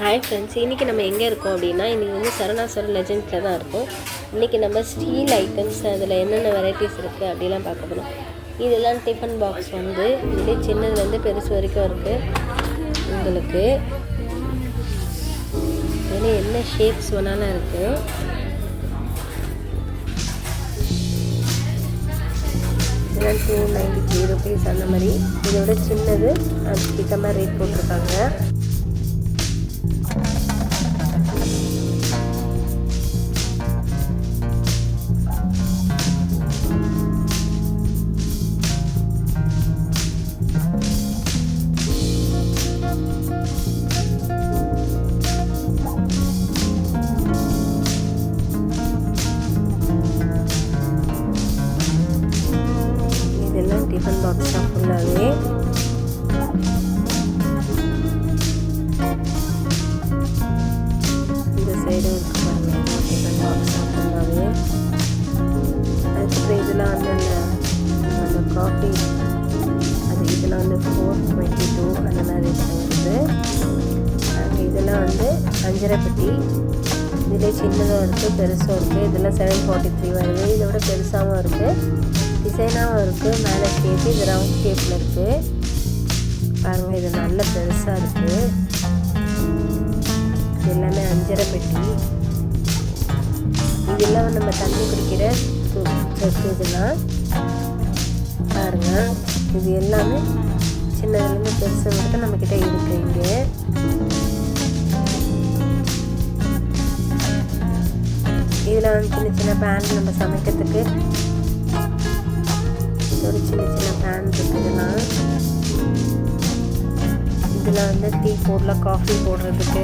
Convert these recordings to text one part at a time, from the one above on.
Hi friends, இன்றைக்கி நம்ம எங்கே இருக்கோம் அப்படின்னா, இன்றைக்கி வந்து சரவணாஸ்வரன் லெஜெண்ட்ஸில் தான் இருக்கோம். இன்றைக்கி நம்ம ஸ்டீல் ஐட்டம்ஸ் அதில் என்னென்ன வெரைட்டிஸ் இருக்குது அப்படிலாம் பார்க்க போகிறோம். இதெல்லாம் டிஃபன் பாக்ஸ் வந்து இதே சின்னதுலேருந்து பெருசு வரைக்கும் இருக்குது. உங்களுக்கு இதில் என்ன ஷேப்ஸ் வேணாலும் இருக்குது. இதெல்லாம் 293 rupees அந்த மாதிரி. இதோட சின்னது அதுக்கிட்ட மாதிரி ரேட் போட்டிருக்காங்க. இதெல்லாம் டிஃபன் பாக்ஸ் தான் ஃபுல்லாகவே. இந்த சைடும் இருக்கு பாருங்க, டிஃபன் பாக்ஸ் தான் ஃபுல்லாகவே. அதுக்கப்புறம் இதெல்லாம் வந்து அந்த காஃபி அது இதெல்லாம் வந்து 422 அந்த மாதிரி வருது. இதெல்லாம் வந்து அஞ்சரை பெட்டி. இதில் சின்னதாக இருக்குது, பெருசும் இருக்குது. இதெல்லாம் 743 வருது. இதோட பெருசாகவும் இருக்குது, டிசைனாகவும் இருக்குது. மேலே ஷேப் இது ரவுண்ட் ஷேப்பில் இருக்குது பாருங்கள். இது நல்ல பெருசாக இருக்குது. இது எல்லாமே அஞ்சரை பெட்டி. இதெல்லாம் நம்ம தண்ணி குடிக்கிற சொத்து. இதெல்லாம் பாருங்கள், இது எல்லாமே சின்னதுலேருந்து பெருசு வரைக்கும் நம்மக்கிட்ட இருக்குது. இங்கே இதில் வந்து சின்ன சின்ன பேன் நம்ம சமைக்கிறதுக்கு ஒரு சின்ன சின்ன பேன் இருக்குதுலாம். இதில் வந்து டீ போடலாம், காஃபி போடுறதுக்கு,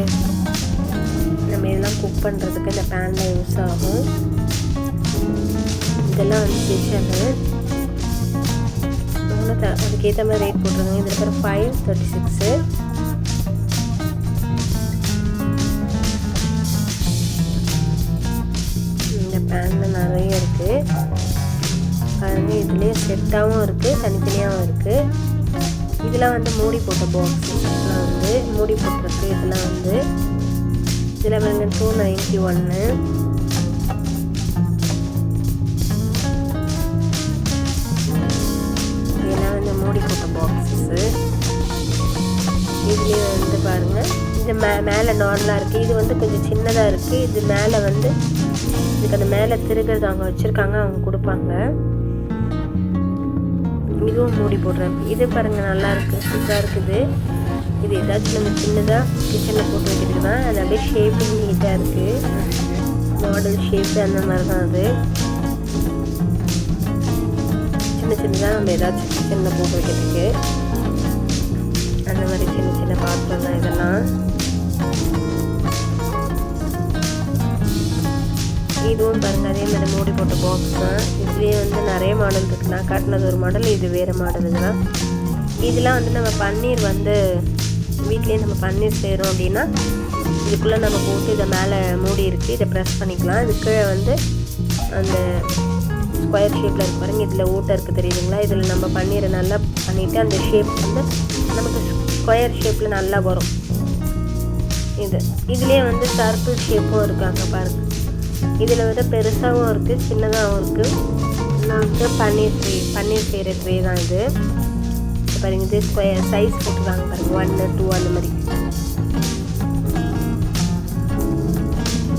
நம்ம இதெல்லாம் குக் பண்ணுறதுக்கு இந்த பேனில் யூஸ் ஆகும். இதெல்லாம் வந்து ஸ்பெஷலு. அதுக்கேற்ற மாதிரி ரேட் போட்டிருக்காங்க. இதில் இருக்கிற 536. இந்த பேனில் நிறைய இருக்குது பாருங்க. இதுலேயே செட்டாகவும் இருக்குது, தனித்தனியாகவும் இருக்குது. இதெல்லாம் வந்து மூடி போட்ட பாக்ஸ். இதெல்லாம் வந்து மூடி போட்டிருக்கு. இதெல்லாம் வந்து இதில் வந்து 291. இதெல்லாம் வந்து மூடி போட்ட பாக்ஸஸ்ஸு. இதுலேயே வந்து பாருங்கள், இது மேலே நார்மலாக இருக்குது. இது வந்து கொஞ்சம் சின்னதாக இருக்குது. இது மேலே வந்து இதுக்கு அந்த மேலே திருகிறது அவங்க வச்சுருக்காங்க, அவங்க கொடுப்பாங்க. இதுவும் மூடி போடுறேன். இது பாருங்கள், நல்லா இருக்குது, சூப்பராக இருக்குது. இது ஏதாச்சும் நம்ம சின்னதாக கிச்சனில் போட்டு வைக்கிறதுக்கு தான். அது அப்படியே ஷேப்பிங் நீட்டாக இருக்குது. மாடல் ஷேப்பு அந்த மாதிரி தான். அது சின்ன சின்னதாக நம்ம ஏதாச்சும் கிச்சனில் போட்டு வைக்கிறதுக்கு அந்த மாதிரி சின்ன சின்ன பாத்திரம் தான் இதெல்லாம். இதுவும் பாருங்கள், அதே மாதிரி மூடி போட்ட பாக்ஸ் தான். இதுலேயே வந்து நிறைய மாடல் இருக்குது. நான் காட்டினது ஒரு மாடல், இது வேறு மாடல். இதெல்லாம் வந்து நம்ம பன்னீர் வந்து வீட்லேயே நம்ம பன்னீர் செய்கிறோம் அப்படின்னா இதுக்குள்ளே நம்ம போட்டு இதை மேலே மூடி இருக்குது, இதை ப்ரெஸ் பண்ணிக்கலாம். இதுக்கு வந்து அந்த ஸ்கொயர் ஷேப்பில் இருக்கு பாருங்கள். இதில் ஊட்ட இருக்குது, தெரியுதுங்களா? இதில் நம்ம பன்னீரை நல்லா பண்ணிவிட்டு அந்த ஷேப் வந்து நமக்கு ஸ்கொயர் ஷேப்பில் நல்லா வரும். இதுலேயே வந்து சர்க்கிள் ஷேப்பும் இருக்காங்க பாருங்கள். இதில் வந்து பெருசாகவும் இருக்குது, சின்னதாகவும் இருக்குது. இன்னும் வந்து பன்னீர் செய்கிற ட்ரே தான் இது. பாருங்கள், இது ஸ்கொயர் சைஸ் போட்டுருக்காங்க பாருங்கள், 1, 2 அந்த மாதிரி.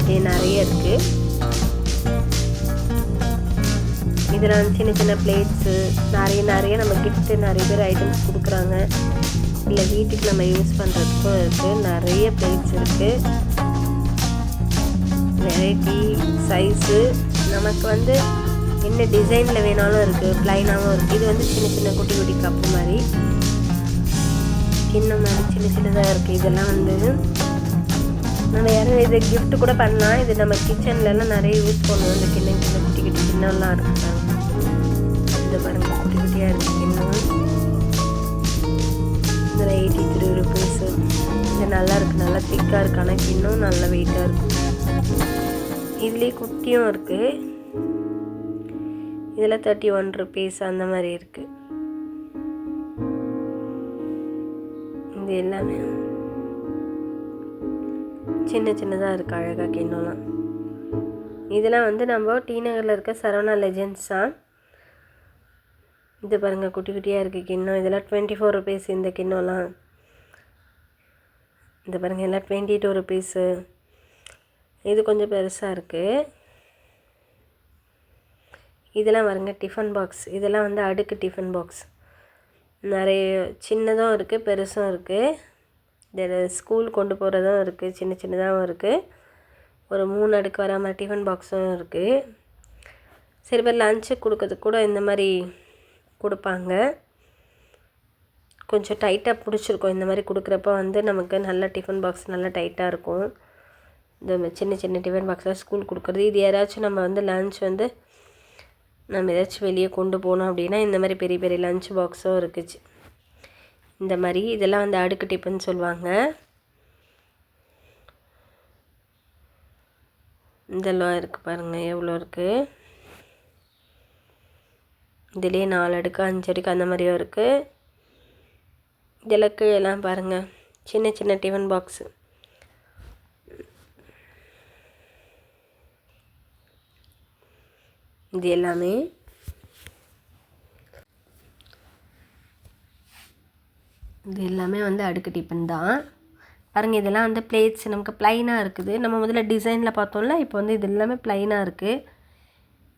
இது நிறைய இருக்குது. இதில் வந்து சின்ன சின்ன பிளேட்ஸு நிறைய நம்ம கிஃப்ட்டு நிறைய பேர் ஐட்டம்ஸ் கொடுக்குறாங்க. இல்லை வீட்டுக்கு நம்ம யூஸ் பண்ணுறதுக்கும் இருக்குது. நிறைய பிளேட்ஸ் இருக்குது, வெரைட்டி சைஸு. நமக்கு வந்து என்ன டிசைனில் வேணாலும் இருக்குது, ப்ளைனாகவும் இருக்குது. இது வந்து சின்ன சின்ன குட்டி குட்டி கப்பு மாதிரி, கிண்ணம் மாதிரி சின்ன சின்னதாக இருக்குது. இதெல்லாம் வந்து நம்ம யாரும் இதை கிஃப்ட் கூட பண்ணலாம். இது நம்ம கிச்சன்லலாம் நிறைய யூஸ் பண்ணுவோம். இந்த கிண்ணம் குட்டி குட்டி கிண்ணம்லாம் இருக்குது. இந்த பாருங்கள், குட்டி குட்டியாக இருக்குது கிண்ணம். இதில் 83 rupees. இது நல்லா இருக்குது, நல்லா திக்காக இருக்குது. ஆனால் கிண்ணம் நல்லா வெயிட்டாக இருக்குது. இதுலேயே குட்டியும் இருக்குது. இதில் 31 rupees அந்த மாதிரி இருக்குது. இது எல்லாமே சின்ன சின்னதாக இருக்குது அழகாக கிண்ணம்லாம். இதெல்லாம் வந்து நம்ம டி நகரில் இருக்க சரவணா லெஜெண்ட்ஸ் தான். இது பாருங்கள் குட்டி குட்டியாக இருக்குது கிண்ணம். இதெல்லாம் 24 rupees இந்த கிண்ணம்லாம். இந்த பாருங்கள் எல்லாம் 22 rupees. இது கொஞ்சம் பெருசாக இருக்குது. இதெல்லாம் பாருங்க டிஃபன் பாக்ஸ். இதெல்லாம் வந்து அடுக்கு டிஃபன் பாக்ஸ். நிறைய சின்னதும் இருக்குது பெருசும் இருக்குது. இதில் ஸ்கூல் கொண்டு போகிறதும் இருக்குது, சின்ன சின்னதாகவும் இருக்குது. ஒரு 3 அடுக்கு வர மாதிரி டிஃபன் பாக்ஸும் இருக்குது. சரி பேர் லஞ்சு கொடுக்கறதுக்கு கூட இந்த மாதிரி கொடுப்பாங்க. கொஞ்சம் டைட்டாக பிடிச்சிருக்கும். இந்த மாதிரி கொடுக்குறப்ப வந்து நமக்கு நல்ல டிஃபன் பாக்ஸ் நல்லா டைட்டாக இருக்கும். இந்த சின்ன சின்ன டிஃபன் பாக்ஸில் ஸ்கூல் கொடுக்குறது. இது யாராச்சும் நம்ம வந்து லஞ்ச் வந்து நம்ம ஏதாச்சும் வெளியே கொண்டு போனோம் அப்படின்னா இந்த மாதிரி பெரிய பெரிய லஞ்ச் பாக்ஸும் இருக்குது. இந்த மாதிரி இதெல்லாம் வந்து அடுக்கு டிஃபன் சொல்லுவாங்க. இதெல்லாம் இருக்குது பாருங்கள் எவ்வளோ இருக்குது. இதுலேயே 4 அடுக்கு 5 அடுக்கு அந்த மாதிரியும் இருக்குது. இதெல்லாம் எல்லாம் பாருங்கள் சின்ன சின்ன டிஃபன் பாக்ஸு. இது எல்லாமே வந்து அடுக்கு டிஃபன் தான் பாருங்கள். இதெல்லாம் வந்து பிளேட்ஸ் நமக்கு ப்ளைனாக இருக்குது. நம்ம முதல்ல டிசைனில் பார்த்தோம்ல, இப்போ வந்து இது எல்லாமே ப்ளைனாக இருக்குது.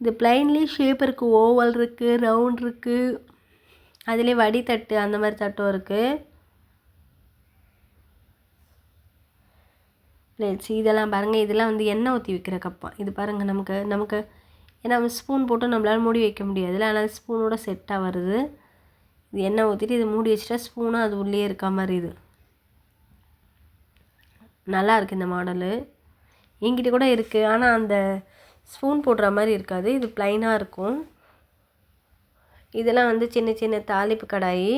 இது ப்ளைன்லேயே ஷேப் இருக்குது. ஓவல் இருக்குது, ரவுண்ட் இருக்குது, அதிலே வடி தட்டு அந்த மாதிரி தட்டும் இருக்குது. பிளேட்ஸ் இதெல்லாம் பாருங்கள். இதெல்லாம் வந்து எண்ணெய் ஊற்றி வைக்கிற கப்பா. இது பாருங்கள் நமக்கு ஏன்னா ஸ்பூன் போட்டு நம்மளால் மூடி வைக்க முடியாதுல்ல, ஆனால் ஸ்பூனோட செட்டாக வருது. இது எண்ணெய் ஊற்றிட்டு இது மூடி வச்சுட்டா ஸ்பூனும் அது உள்ளே இருக்க மாதிரி. இது நல்லா இருக்குது இந்த மாடலு. என்கிட்ட கூட இருக்குது, ஆனால் அந்த ஸ்பூன் போடுற மாதிரி இருக்காது. இது ப்ளைனாக இருக்கும். இதெல்லாம் வந்து சின்ன சின்ன தாளிப்பு கடாயி.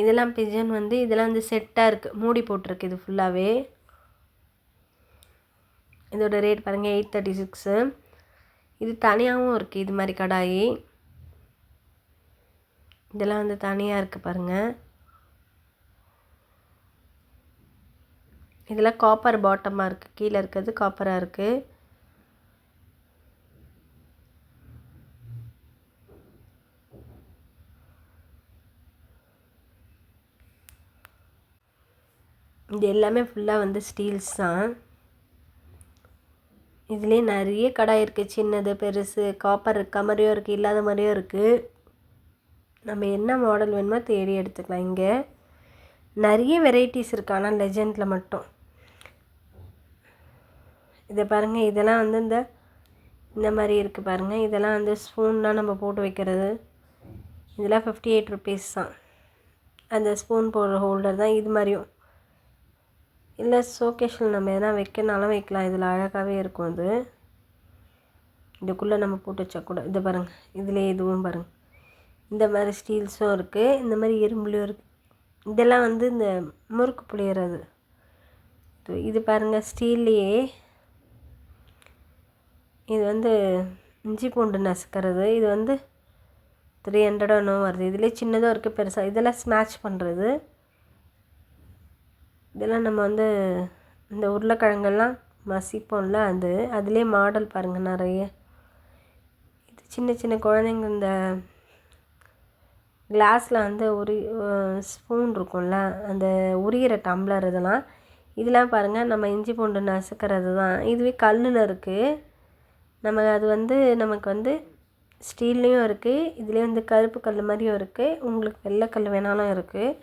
இதெல்லாம் பிஜன் வந்து இதெல்லாம் வந்து செட்டாக இருக்குது, மூடி போட்டிருக்கு. இது ஃபுல்லாகவே இதோட ரேட் பாருங்கள் 836. இது தனியாகவும் இருக்குது இது மாதிரி கடாயி. இதெல்லாம் வந்து தனியாக இருக்குது பாருங்கள். இதெல்லாம் காப்பர் பாட்டமாக இருக்குது, கீழே இருக்கிறது காப்பராக இருக்குது. இது எல்லாமே ஃபுல்லாக வந்து ஸ்டீல்ஸ் தான். இதுலேயே நிறைய கடாய் இருக்குது, சின்னது பெருசு, காப்பர் இருக்க மாதிரியும் இருக்குது, இல்லாத மாதிரியும் இருக்குது. நம்ம என்ன மாடல் வேணுமோ தேடி எடுத்துக்கலாம். இங்கே நிறைய வெரைட்டிஸ் இருக்குது, ஆனால் லெஜெண்டில் மட்டும். இதை பாருங்கள். இதெல்லாம் வந்து இந்த மாதிரி இருக்குது பாருங்கள். இதெல்லாம் வந்து ஸ்பூன்லாம் நம்ம போட்டு வைக்கிறது. இதெல்லாம் 58 rupees தான். அந்த ஸ்பூன் போடுற ஹோல்டர் தான். இது மாதிரியும் இல்லை ஷோகேஷில் நம்ம எதனா வைக்கனாலும் வைக்கலாம். இதில் அழகாகவே இருக்கும். அது இதுக்குள்ளே நம்ம போட்டு வச்சா கூட. இதை பாருங்கள். இதில் இதுவும் பாருங்கள். இந்த மாதிரி ஸ்டீல்ஸும் இருக்குது, இந்த மாதிரி இரும்புலையும் இருக்குது. இதெல்லாம் வந்து இந்த முறுக்கு புளியறது. இது பாருங்கள் ஸ்டீல்லையே. இது வந்து இஞ்சி பூண்டு நசுக்கிறது. இது வந்து 300 வருது. இதிலே சின்னதாக இருக்குது, பெருசாக. இதெல்லாம் ஸ்மாஷ் பண்ணுறது. இதெல்லாம் நம்ம வந்து இந்த உருளைக்கிழங்கெல்லாம் மசிப்போம்ல, அதுலேயே மாடல் பாருங்கள் நிறைய. இது சின்ன சின்ன குழந்தைங்க இந்த கிளாஸில் வந்து ஸ்பூன் இருக்கும்ல, அந்த உரிகிற டம்ளர். இதெல்லாம் பாருங்கள் நம்ம இஞ்சி பூண்டு நசுக்கிறது தான். இதுவே கல்லில் இருக்குது. அது வந்து நமக்கு வந்து ஸ்டீல்லையும் இருக்குது, இதுலேயே வந்து கருப்பு கல் மாதிரியும் இருக்குது, உங்களுக்கு வெள்ளை கல் வேணாலும் இருக்குது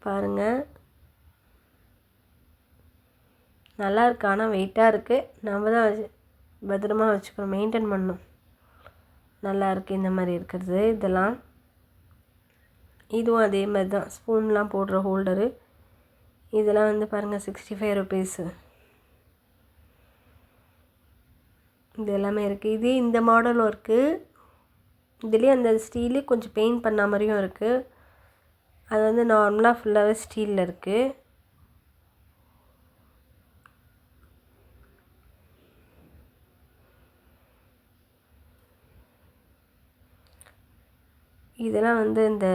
பாருங்கள். நல்லா இருக்குது, ஆனால் வெயிட்டாக இருக்குது. நம்ம தான் பத்திரமா வச்சுக்கணும், மெயின்டைன் பண்ணணும். நல்லா இருக்குது இந்த மாதிரி இருக்கிறது. இதுவும் அதே மாதிரி தான், ஸ்பூன்லாம் போடுற ஹோல்டரு. இதெல்லாம் வந்து பாருங்கள் 65 rupees. இது எல்லாமே இருக்குது. இந்த மாடலும் இருக்குது. இதுலேயே அந்த ஸ்டீலே கொஞ்சம் பெயிண்ட் பண்ண மாதிரியும் இருக்குது. அது வந்து நார்மலாக ஃபுல்லாகவே ஸ்டீலில் இருக்குது. இதெல்லாம் வந்து இந்த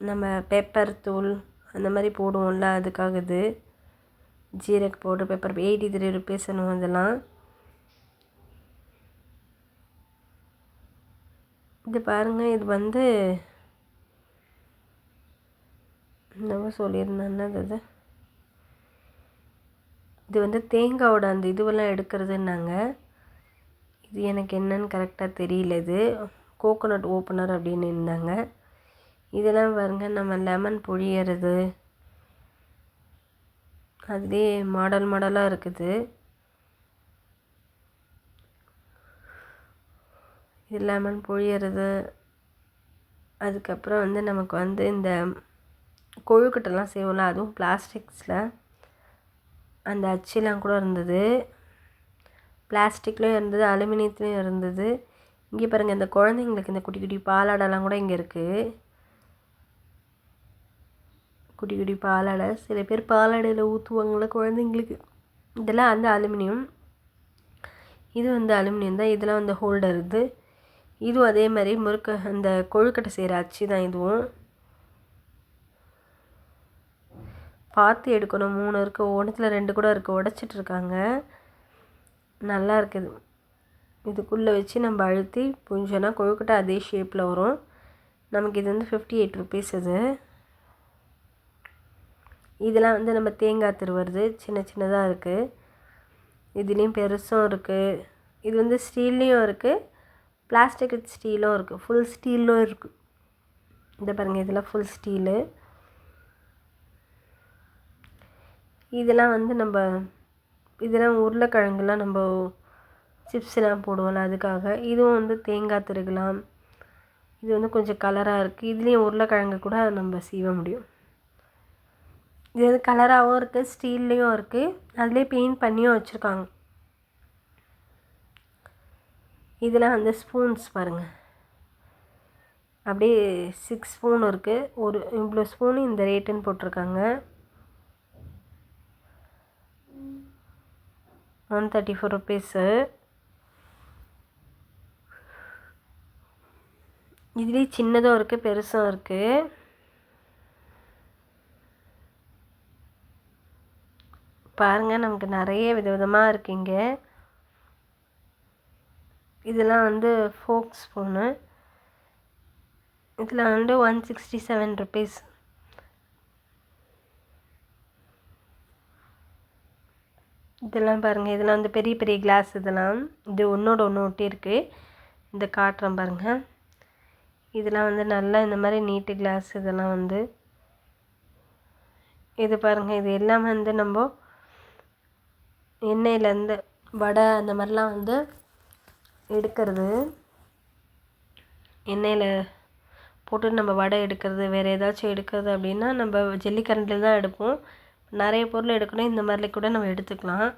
நம்ம பெப்பர் தூள் அந்த மாதிரி போடுவோம்ல, அதுக்காக இது ஜீரக் பவுடர் பெப்பர் 83 ருபீஸ் இதெல்லாம். இது பாருங்கள், இது வந்து என்னவோ சொல்லியிருந்தேன்னா இது வந்து தேங்காயோட அந்த இதுவெல்லாம் எடுக்கிறதுன்னாங்க. இது எனக்கு என்னன்னு கரெக்டாக தெரியல. இது கோகோனட் ஓப்பனர் அப்படின்னு இருந்தாங்க. இதெல்லாம் பாருங்கள், நம்ம லெமன் புழியறது, அதுலேயே மாடல் மாடலாக இருக்குது. இது லெமன் புழியறது. அதுக்கப்புறம் வந்து நமக்கு வந்து இந்த கொழுக்கட்டெல்லாம் செய்வோம்ல, அதுவும் பிளாஸ்டிக்ஸில் அந்த அச்சுலாம் கூட இருந்தது. பிளாஸ்டிக்லேயும் இருந்தது, அலுமினியத்துலேயும் இருந்தது. இங்கே பாருங்கள், இந்த குழந்தைங்களுக்கு இந்த குட்டி குட்டி பாலாடெல்லாம் கூட இங்கே இருக்குது. குட்டி குட்டி பாலாடை, சில பேர் பாலாடையில் ஊற்றுவாங்கள குழந்தைங்களுக்கு. இதெல்லாம் வந்து அலுமினியம். இது வந்து அலுமினியம் தான். இதெல்லாம் வந்து ஹோல்டர். இதுவும் அதே மாதிரி அந்த கொழுக்கட்டை செய்கிற அச்சு தான். இதுவும் பார்த்து எடுக்கணும். 3 இருக்குது, ஒன்றுத்தில் 2 கூட இருக்குது. உடச்சிட்ருக்காங்க. நல்லா இருக்குது. இதுக்குள்ளே வச்சு நம்ம அழுத்தி புஞ்சோன்னா கொழுக்கட்டை அதே ஷேப்பில் வரும். நமக்கு இது வந்து 58 ருபீஸ். இதெல்லாம் வந்து நம்ம தேங்காய் திருவுறது சின்ன சின்னதாக இருக்குது. இதுலேயும் பெருசும் இருக்குது. இது வந்து ஸ்டீல்லேயும் இருக்குது, பிளாஸ்டிக் வித் ஸ்டீலும் இருக்குது, ஃபுல் ஸ்டீலும் இருக்குது. இந்த பாருங்கள், இதெல்லாம் ஃபுல் ஸ்டீலு. இதெல்லாம் வந்து இதெல்லாம் உருளைக்கிழங்குலாம் நம்ம சிப்ஸ்லாம் போடுவோம்ல, அதுக்காக. இதுவும் வந்து தேங்காய் திருகலாம். இது வந்து கொஞ்சம் கலராக இருக்குது. இதுலேயும் உருளைக்கிழங்கு கூட நம்ம சீவ முடியும். இது வந்து கலராகவும் இருக்குது, ஸ்டீல்லேயும் இருக்குது. அதுலேயே பெயிண்ட் பண்ணியும் வச்சுருக்காங்க. இதெல்லாம் வந்து ஸ்பூன்ஸ் பாருங்கள், அப்படியே 6 ஸ்பூன் இருக்குது. ஒரு இவ்வளோ ஸ்பூனு இந்த ரேட்டுன்னு போட்டிருக்காங்க. 134 ருபீஸு. இதுலேயே சின்னதும் இருக்குது, பெருசும் இருக்குது. பாருங்கள், நமக்கு நிறைய விதவிதமாக இருக்குங்க. இதெல்லாம் வந்து ஃபோக் ஸ்பூனு. இதில் வந்து 167 ருபீஸ். இதெல்லாம் பாருங்கள், இதெல்லாம் வந்து பெரிய பெரிய கிளாஸ். இதெல்லாம் இது ஒன்றோட ஒன்று ஒட்டி இருக்குது. இந்த காட்டுறேன் பாருங்கள். இதெல்லாம் வந்து நல்லா இந்த மாதிரி நீட்டு கிளாஸ். இதெல்லாம் வந்து இது பாருங்கள், இது எல்லாமே வந்து நம்ம எண்ணெயிலேருந்து வடை அந்த மாதிரிலாம் வந்து எடுக்கிறது. எண்ணெயில் போட்டு நம்ம வடை எடுக்கிறது, வேறு ஏதாச்சும் எடுக்கிறது அப்படின்னா நம்ம ஜல்லிக்கரண்டில் தான் எடுப்போம். நிறைய பொருள் எடுக்கணும், இந்த மாதிரி கூட நம்ம எடுத்துக்கலாம்.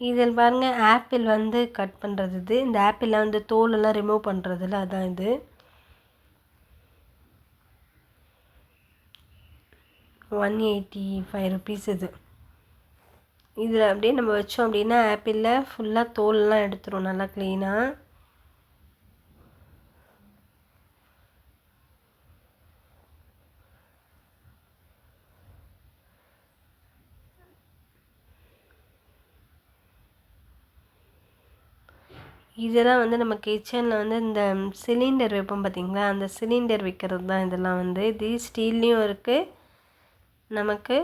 இதில் பாருங்கள், ஆப்பிள் வந்து கட் பண்ணுறது. இந்த ஆப்பிளில் வந்து தோலெல்லாம் ரிமூவ் பண்ணுறதில்ல, அதான் இது. $185 ருபீஸ். இதில் அப்படியே நம்ம வச்சோம் அப்படின்னா ஆப்பிளில் ஃபுல்லாக தோலெலாம் எடுத்துரும் நல்லா க்ளீனாக. இதெல்லாம் வந்து நம்ம கிச்சனில் வந்து இந்த சிலிண்டர் வைப்போம் பார்த்திங்களா, அந்த சிலிண்டர் வைக்கிறது தான் இதெல்லாம் வந்து. இது ஸ்டீல்லேயும் இருக்குது, நமக்கு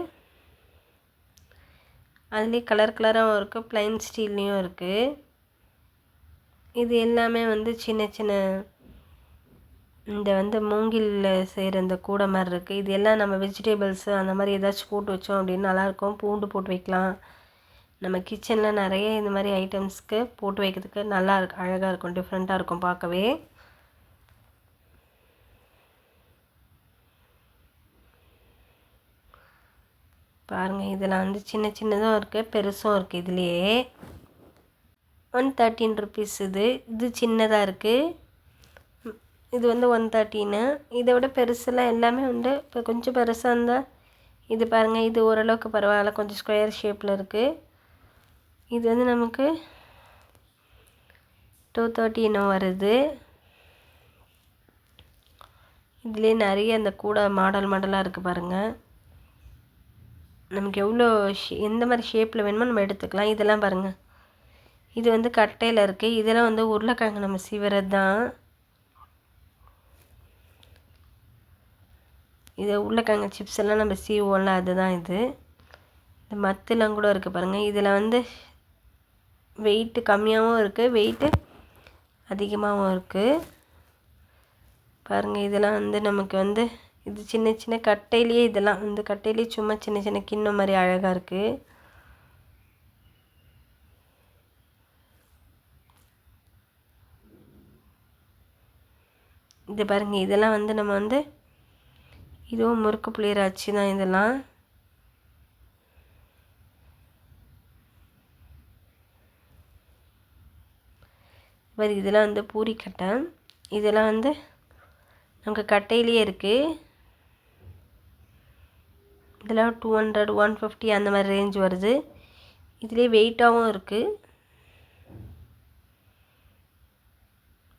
அதுலேயே கலர் கலராகவும் இருக்குது, ப்ளைன் ஸ்டீல்லேயும் இருக்குது. இது எல்லாமே வந்து சின்ன சின்ன இந்த வந்து மூங்கிலில் செய்கிற இந்த கூடை மாதிரி இருக்குது. இது எல்லாம் நம்ம வெஜிடபிள்ஸு அந்த மாதிரி ஏதாச்சும் போட்டு வச்சோம் அப்படின்னு நல்லாயிருக்கும். பூண்டு போட்டு வைக்கலாம். நம்ம கிச்சனில் நிறைய இந்த மாதிரி ஐட்டம்ஸ்க்கு போட்டு வைக்கிறதுக்கு நல்லா இருக்கு, அழகாக இருக்கும், டிஃப்ரெண்ட்டாக இருக்கும் பார்க்கவே. பாருங்கள், இதில் வந்து சின்ன சின்னதும் இருக்குது, பெருசும் இருக்குது. இதுலேயே 113 ருபீஸ். இது சின்னதாக இருக்குது. இது வந்து 113. இதை விட பெருசெல்லாம் எல்லாமே உண்டு. இப்போ கொஞ்சம் பெருசாக இருந்தால் இது பாருங்கள், இது ஓரளவுக்கு பரவாயில்ல, கொஞ்சம் ஸ்கொயர் ஷேப்பில் இருக்குது. இது வந்து நமக்கு 230 வருது. இதுலேயே நிறைய அந்த கூட மாடலாக இருக்குது பாருங்கள். நமக்கு எவ்வளோ எந்த மாதிரி ஷேப்பில் வேணுமோ நம்ம எடுத்துக்கலாம். இதெல்லாம் பாருங்கள், இது வந்து கட்டையில் இருக்குது. இதெல்லாம் வந்து உருளைக்கிழங்கு நம்ம சீவுறது தான். இது உருளைக்கிழங்கு சிப்ஸ் எல்லாம் நம்ம சீவுவோம்ல, அதுதான் இது. இந்த மத்தெல்லாம் கூட இருக்குது பாருங்கள். இதில் வந்து வெயிட்டு கம்மியாகவும் இருக்குது, வெயிட்டு அதிகமாகவும் இருக்குது பாருங்கள். இதெல்லாம் வந்து நமக்கு வந்து இது சின்ன சின்ன கட்டையிலேயே, இதெல்லாம் வந்து கட்டையிலேயே சும்மா சின்ன சின்ன கிண்ணம் மாதிரி அழகாக இருக்குது. இது பாருங்கள், இதெல்லாம் வந்து நம்ம வந்து இதுவும் முறுக்கு புளியராச்சி தான். இதெல்லாம் இதெல்லாம் வந்து பூரிக்கட்டை. இதெல்லாம் வந்து நமக்கு கட்டையிலேயே இருக்குது. இதெல்லாம் 200, 150 அந்த மாதிரி ரேஞ்ச் வருது. இதுலேயே வெயிட்டாகவும் இருக்குது.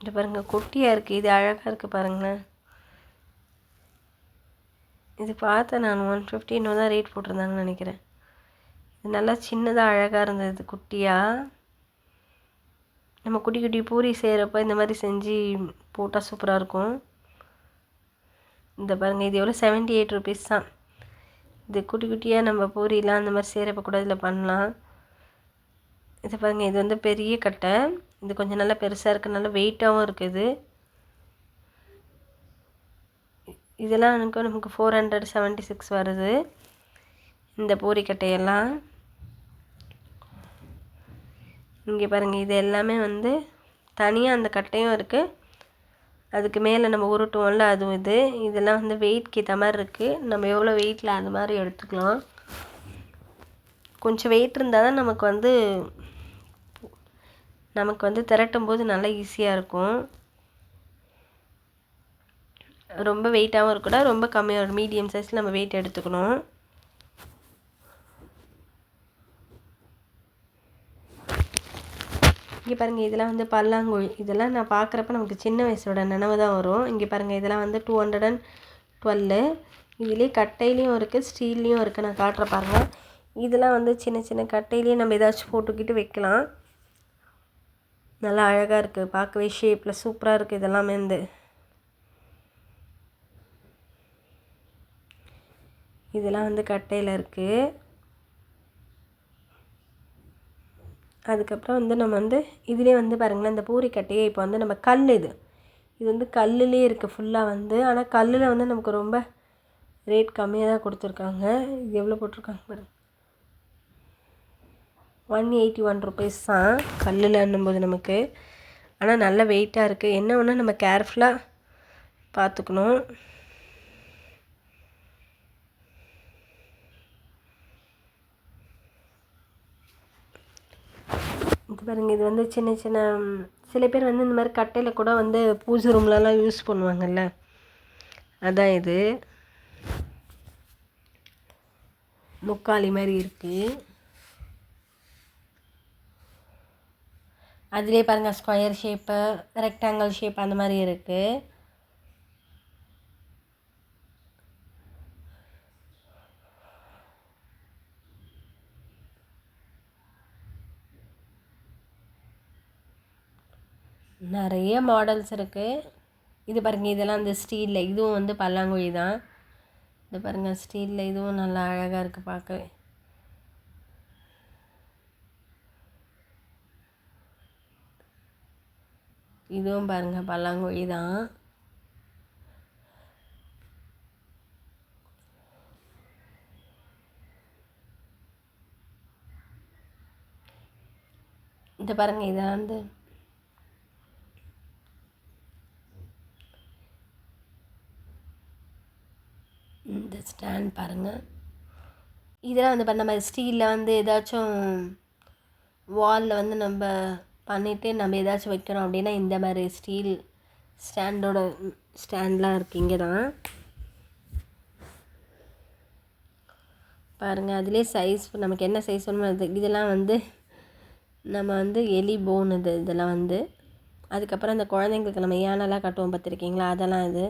இது பாருங்கள், குட்டியாக இருக்குது. இது அழகாக இருக்குது பாருங்களேன். இது பார்த்தேன் நான் 150 இன்னும் தான் ரேட் போட்டிருந்தாங்கன்னு நினைக்கிறேன். இது நல்லா சின்னதாக அழகாக இருந்தது, குட்டியாக. நம்ம குட்டி குட்டி பூரி செய்கிறப்ப இந்த மாதிரி செஞ்சு போட்டால் சூப்பராக இருக்கும். இந்த பாருங்கள், இது எவ்வளோ 78 ருபீஸ் தான். இது குட்டி குட்டியாக நம்ம பூரிலாம் அந்த மாதிரி செய்கிறப்ப கூட இதில் பண்ணலாம். இது பாருங்கள், இது வந்து பெரிய கட்டை. இது கொஞ்சம் நல்லா பெருசாக இருக்குது, நல்லா வெயிட்டாகவும் இருக்குது. இதெல்லாம் நமக்கு 476 வருது, இந்த பூரிக்கட்டையெல்லாம். இங்கே பாருங்கள், இது எல்லாமே வந்து தனியாக அந்த கட்டையும் இருக்குது. அதுக்கு மேலே நம்ம உருட்டுவோம்ல, அதுவும் இதெல்லாம் வந்து வெயிட்க்கு ஏற்ற மாதிரி இருக்குது. நம்ம எவ்வளோ வெயிட்டில் அந்த மாதிரி எடுத்துக்கலாம். கொஞ்சம் வெயிட் இருந்தால் தான் நமக்கு வந்து திரட்டும் போது நல்லா ஈஸியாக இருக்கும். ரொம்ப வெயிட்டாகவும் இருக்கக்கூடாது, ரொம்ப கம்மியாக ஒரு மீடியம் சைஸில் நம்ம வெயிட் எடுத்துக்கணும். இங்கே பாருங்கள், இதெல்லாம் வந்து பல்லாங்குழி. இதெல்லாம் நான் பார்க்குறப்ப நமக்கு சின்ன வயசோட நினைவு தான் வரும். இங்கே பாருங்கள், இதெல்லாம் வந்து 212. இதுலேயே கட்டையிலையும் இருக்குது, ஸ்டீல்லையும் இருக்குது. நான் காட்டுற பாருங்கள். இதெல்லாம் வந்து சின்ன சின்ன கட்டையிலேயே நம்ம ஏதாச்சும் போட்டுக்கிட்டு வைக்கலாம். நல்லா அழகாக இருக்குது, பார்க்கவே ஷேப்பில் சூப்பராக இருக்குது. இதெல்லாமே இதெல்லாம் வந்து கட்டையில் இருக்குது. அதுக்கப்புறம் வந்து நம்ம வந்து இதுலேயே வந்து பாருங்களேன், இந்த பூரிக்கட்டையே இப்போ வந்து நம்ம இது வந்து கல்லுலேயே இருக்குது ஃபுல்லாக வந்து. ஆனால் கல்லில் வந்து நமக்கு ரொம்ப ரேட் கம்மியாக தான் கொடுத்துருக்காங்க. இது எவ்வளோ போட்டிருக்காங்க பாருங்கள், 181 ருபீஸ் தான் கல்லில் என்னும்போது நமக்கு. ஆனால் நல்ல வெயிட்டாக இருக்குது. என்ன ஒன்று நம்ம கேர்ஃபுல்லாக பார்த்துக்கணும். இது பாருங்கள், இது வந்து சின்ன சின்ன சில பேர் வந்து இந்த மாதிரி கட்டையில் கூட வந்து பூஜை ரூம்லலாம் யூஸ் பண்ணுவாங்கல்ல, அதான் இது. முக்காலி மாதிரி இருக்குது. அதிலே பாருங்கள், ஸ்கொயர் ஷேப்பு, ரெக்டாங்கிள் ஷேப் அந்த மாதிரி இருக்குது. நிறைய மாடல்ஸ் இருக்குது. இது பாருங்கள், இதெல்லாம் இந்த ஸ்டீலில், இதுவும் வந்து பல்லாங்குழி தான். இது பாருங்கள், ஸ்டீலில் இதுவும் நல்லா அழகாக இருக்குது பார்க்க. இதுவும் பாருங்கள் பல்லாங்குழி தான். இது பாருங்கள், இதை வந்து இந்த ஸ்டாண்ட் பாருங்கள். இதெல்லாம் வந்து பண்ண மாதிரி ஸ்டீலில் வந்து ஏதாச்சும் வாலில் வந்து நம்ம பண்ணிவிட்டு நம்ம ஏதாச்சும் வைக்கிறோம் அப்படின்னா இந்த மாதிரி ஸ்டீல் ஸ்டாண்ட்லாம் இருக்குது இங்கே தான் பாருங்கள். அதிலே சைஸ் நமக்கு என்ன சைஸ் வேணுமோ அது. இதெல்லாம் வந்து நம்ம வந்து எலி போன் இதெல்லாம் வந்து. அதுக்கப்புறம் அந்த குழந்தைங்களுக்கு நம்ம யானைலாம் கட்டுவோம் பார்த்துருக்கீங்களா, அதெல்லாம் இது.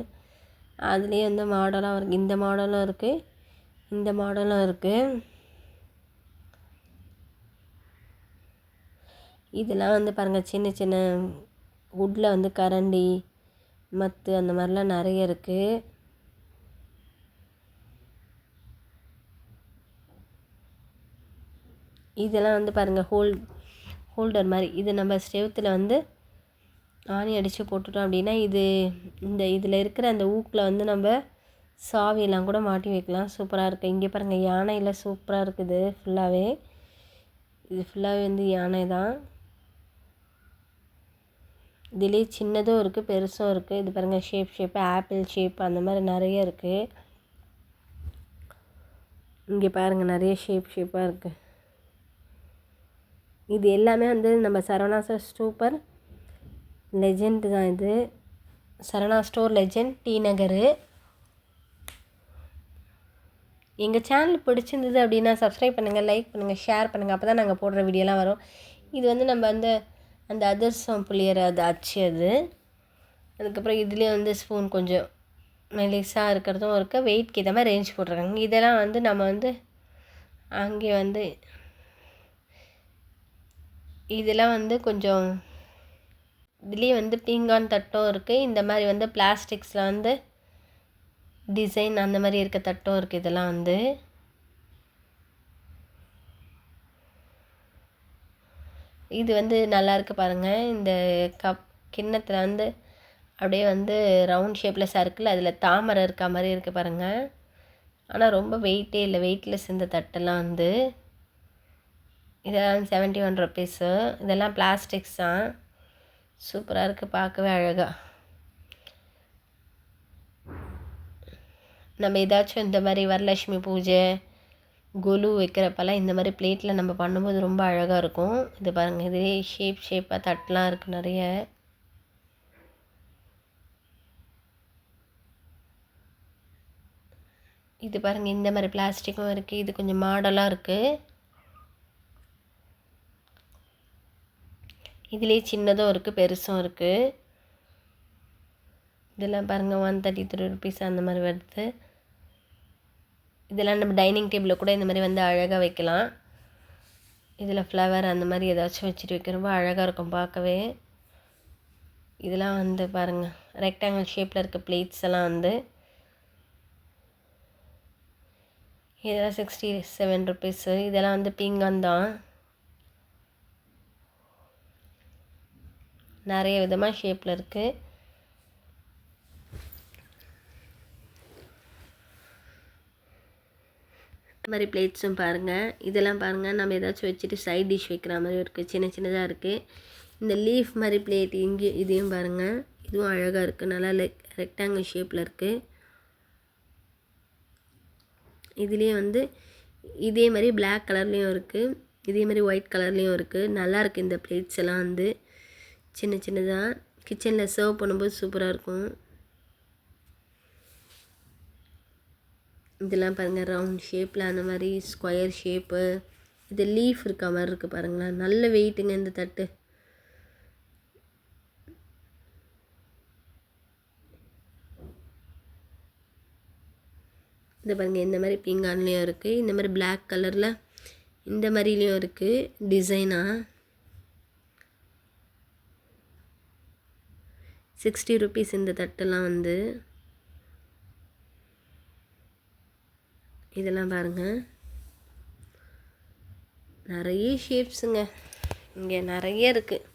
அதுலேயே வந்து மாடலாக இருக்குது. இந்த மாடலும் இருக்குது, இந்த மாடலும் இருக்குது. இதெல்லாம் வந்து பாருங்கள் சின்ன சின்ன வுட்டில் வந்து கரண்டி மத்து அந்த மாதிரிலாம் நிறைய இருக்குது. இதெல்லாம் வந்து பாருங்கள் ஹோல்டர் மாதிரி. இது நம்ம ஸ்டெவத்தில் வந்து ஆணி அடித்து போட்டுட்டோம் அப்படின்னா இதில் இருக்கிற அந்த ஊக்கில் வந்து நம்ம சாவியெல்லாம் கூட மாட்டி வைக்கலாம். சூப்பராக இருக்குது. இங்கே பாருங்கள் யானையில் சூப்பராக இருக்குது. ஃபுல்லாகவே இது ஃபுல்லாகவே வந்து யானை தான். இதுலேயே சின்னதும் இருக்குது, பெருசும் இருக்குது. இது பாருங்கள் ஷேப்பு ஆப்பிள் ஷேப் அந்த மாதிரி நிறைய இருக்குது. இங்கே பாருங்கள் நிறைய ஷேப்பாக இருக்குது. இது எல்லாமே வந்து நம்ம சரவணா சூப்பர் லெஜெண்ட் தான். இது சரவணா ஸ்டோர் லெஜெண்ட், டி நகர். எங்கள் சேனல் பிடிச்சிருந்தது அப்படின்னா சப்ஸ்கிரைப் பண்ணுங்கள், லைக் பண்ணுங்கள், ஷேர் பண்ணுங்கள். அப்போ தான் நாங்கள் போடுற வீடியோலாம் வரும். இது வந்து நம்ம அந்த அதிரசம் புளியற அது அச்சு அது. அதுக்கப்புறம் இதுலேயே வந்து ஸ்பூன் கொஞ்சம் மெலிசாக இருக்கிறதும் இருக்குது. வெயிட்க்கு ஏற்ற மாதிரி ரேஞ்ச் போட்டிருக்காங்க. இதெல்லாம் வந்து நம்ம வந்து அங்கே வந்து இதெல்லாம் வந்து கொஞ்சம் இதுலேயே வந்து பீங்கான் தட்டும் இருக்குது. இந்த மாதிரி வந்து பிளாஸ்டிக்ஸில் வந்து டிசைன் அந்த மாதிரி இருக்க தட்டும் இருக்குது. இதெல்லாம் வந்து இது வந்து நல்லாயிருக்கு பாருங்கள். இந்த கிண்ணத்தில் வந்து அப்படியே வந்து ரவுண்ட் ஷேப்பில் சர்க்கிள், அதில் தாமரை இருக்க மாதிரி இருக்குது பாருங்கள். ஆனால் ரொம்ப வெயிட்டே இல்லை, வெயிட்லெஸ் இந்த தட்டெல்லாம் வந்து. இதெல்லாம் 71 ருபீஸு. இதெல்லாம் பிளாஸ்டிக்ஸ் தான். சூப்பராக இருக்குது, பார்க்கவே அழகாக. நம்ம ஏதாச்சும் இந்த மாதிரி வரலட்சுமி பூஜை கொலு வைக்கிறப்பெல்லாம் இந்த மாதிரி பிளேட்டில் நம்ம பண்ணும்போது ரொம்ப அழகாக இருக்கும். இது பாருங்கள், இதே ஷேப்பாக தட்டெலாம் இருக்குது நிறைய. இது பாருங்கள் இந்த மாதிரி பிளாஸ்டிக்கும் இருக்குது. இது கொஞ்சம் மாடலாக இருக்குது. இதுலேயே சின்னதும் இருக்குது, பெருசும் இருக்குது. இதெல்லாம் பாருங்கள் 133 ருபீஸ் அந்த மாதிரி வருது. இதெல்லாம் நம்ம டைனிங் டேபிளில் கூட இந்த மாதிரி வந்து அழகாக வைக்கலாம். இதில் ஃப்ளவர் அந்த மாதிரி ஏதாச்சும் வச்சுட்டு வைக்கிறப்போ அழகாக இருக்கும் பார்க்கவே. இதெல்லாம் வந்து பாருங்கள் ரெக்டாங்கிள் ஷேப்பில் இருக்க பிளேட்ஸ் எல்லாம் வந்து இதெல்லாம் 67 ருபீஸு. இதெல்லாம் வந்து பீங்கான் தான். நிறைய விதமாக ஷேப்பில் இருக்குது. இந்த மாதிரி பிளேட்ஸும் பாருங்கள். இதெல்லாம் பாருங்கள் நம்ம ஏதாச்சும் வச்சுட்டு சைட் டிஷ் வைக்கிற மாதிரி இருக்குது. சின்ன சின்னதாக இருக்குது. இந்த லீஃப் மாதிரி பிளேட் இங்கே இதையும் பாருங்கள். இதுவும் அழகாக இருக்குது. நல்லா ரெக்டாங்கிள் ஷேப்பில் இருக்குது. இதுலேயே வந்து இதே மாதிரி பிளாக் கலர்லேயும் இருக்குது, இதே மாதிரி ஒயிட் கலர்லேயும் இருக்குது. நல்லாயிருக்கு இந்த பிளேட்ஸ் எல்லாம் வந்து சின்ன சின்னதாக கிச்சனில் சர்வ் பண்ணும்போது சூப்பராக இருக்கும். இதெல்லாம் பாருங்கள் ரவுண்ட் ஷேப்பில் அந்த மாதிரி ஸ்கொயர் ஷேப்பு. இது லீஃப் இருக்க மாதிரி இருக்குது பாருங்களேன். நல்ல வெயிட்டுங்க இந்த தட்டு. இந்த பாருங்கள் இந்த மாதிரி பீங்கான்லேயும் இருக்குது. இந்த மாதிரி பிளாக் கலரில் இந்த மாதிரிலேயும் இருக்குது டிசைனாக. 60 ருபீஸ் இந்த தட்டெல்லாம் வந்து. இதெல்லாம் பாருங்கள் நிறைய ஷேப்ஸுங்க, இங்கே நிறைய இருக்குது.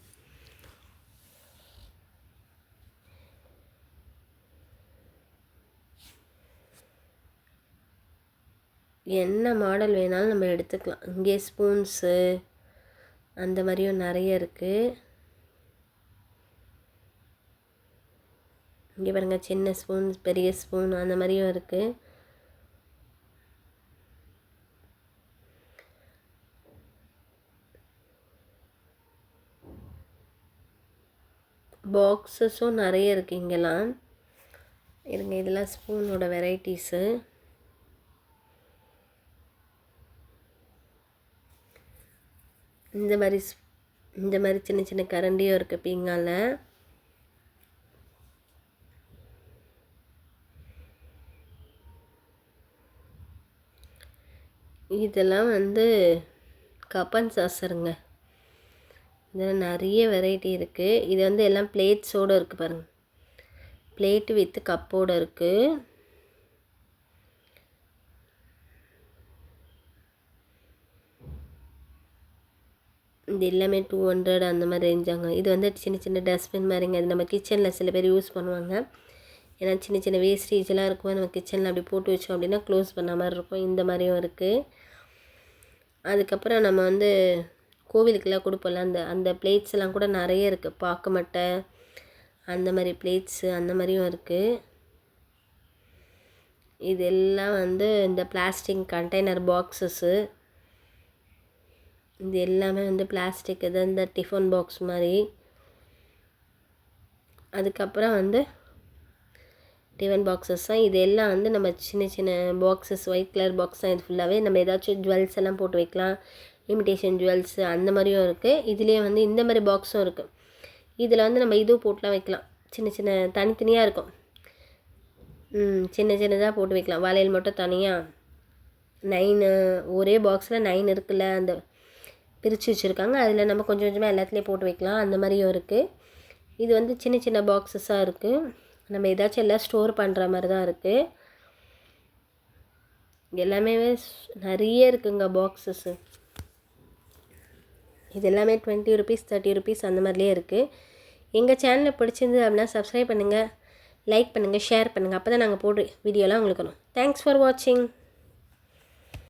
என்ன மாடல் வேணாலும் நம்ம எடுத்துக்கலாம். இங்கே ஸ்பூன்ஸு அந்த மாதிரியும் நிறைய இருக்குது. இங்கே பாருங்கள் சின்ன ஸ்பூன், பெரிய ஸ்பூன் அந்த மாதிரியும் இருக்குது. பாக்ஸஸும் நிறைய இருக்குது இங்கெல்லாம். இருங்க, இதெல்லாம் ஸ்பூனோட வெரைட்டிஸு. இந்த மாதிரி சின்ன சின்ன கரண்டியும் இருக்குது பீங்கால. இதெல்லாம் வந்து கப்பன் சாசருங்க. இதில் நிறைய வெரைட்டி இருக்குது. இது வந்து எல்லாம் பிளேட்ஸோடு இருக்குது பாருங்கள். பிளேட்டு வித் கப்போடு இருக்குது. இது எல்லாமே 200 அந்த மாதிரி ரேஞ்சாங்க. இது வந்து சின்ன சின்ன டஸ்ட்பின் மாதிரிங்க. அது நம்ம கிச்சனில் சில பேர் யூஸ் பண்ணுவாங்க. ஏன்னா சின்ன சின்ன வேஸ்டேஜெலாம் இருக்கும், நம்ம கிச்சனில் அப்படி போட்டு வச்சோம் அப்படின்னா க்ளோஸ் பண்ண மாதிரி இருக்கும். இந்த மாதிரியும் இருக்குது. அதுக்கப்புறம் நம்ம வந்து கோவிலுக்கெல்லாம் கொடுப்போம்ல, அந்த பிளேட்ஸ் எல்லாம் கூட நிறைய இருக்குது. பாக்கு மட்டை அந்த மாதிரி பிளேட்ஸு அந்த மாதிரியும் இருக்குது. இதெல்லாம் வந்து இந்த பிளாஸ்டிக் கண்டெய்னர் பாக்ஸஸ்ஸு. இது எல்லாமே வந்து பிளாஸ்டிக். இது இந்த டிஃபன் பாக்ஸ் மாதிரி. அதுக்கப்புறம் வந்து டிஃபன் பாக்ஸஸ் தான். இது எல்லாம் வந்து நம்ம சின்ன சின்ன பாக்ஸஸ், ஒயிட் கலர் பாக்ஸ் தான். இது ஃபுல்லாகவே நம்ம ஏதாச்சும் ஜுவல்ஸ் எல்லாம் போட்டு வைக்கலாம். இமிடேஷன் ஜுவல்ஸு அந்த மாதிரியும் இருக்குது. இதுலேயே வந்து இந்த மாதிரி பாக்ஸும் இருக்குது. இதில் வந்து நம்ம இதுவும் போட்டுலாம் வைக்கலாம். சின்ன சின்ன தனித்தனியாக இருக்கும். சின்ன சின்னதாக போட்டு வைக்கலாம். வளையல் மட்டும் தனியாக 9 ஒரே பாக்ஸில் 9 இருக்குல்ல, அந்த பிரித்து வச்சுருக்காங்க. அதில் நம்ம கொஞ்சம் கொஞ்சமாக எல்லாத்துலேயும் போட்டு வைக்கலாம். அந்த மாதிரியும் இருக்குது. இது வந்து சின்ன சின்ன பாக்ஸஸாக இருக்குது. நம்ம ஏதாச்சும் எல்லாம் ஸ்டோர் பண்ணுற மாதிரி தான் இருக்குது. எல்லாமே நிறைய இருக்குங்க பாக்ஸஸ்ஸு. இது எல்லாமே 20 ருபீஸ் 30 ருபீஸ் அந்த மாதிரிலே இருக்குது. எங்கள் சேனலில் பிடிச்சிருந்தது அப்படின்னா சப்ஸ்கிரைப் பண்ணுங்கள், லைக் பண்ணுங்கள், ஷேர் பண்ணுங்கள். அப்போ தான் நாங்கள் போடுற வீடியோலாம் உங்களுக்கு வரும். தேங்க்ஸ் ஃபார் வாட்சிங்.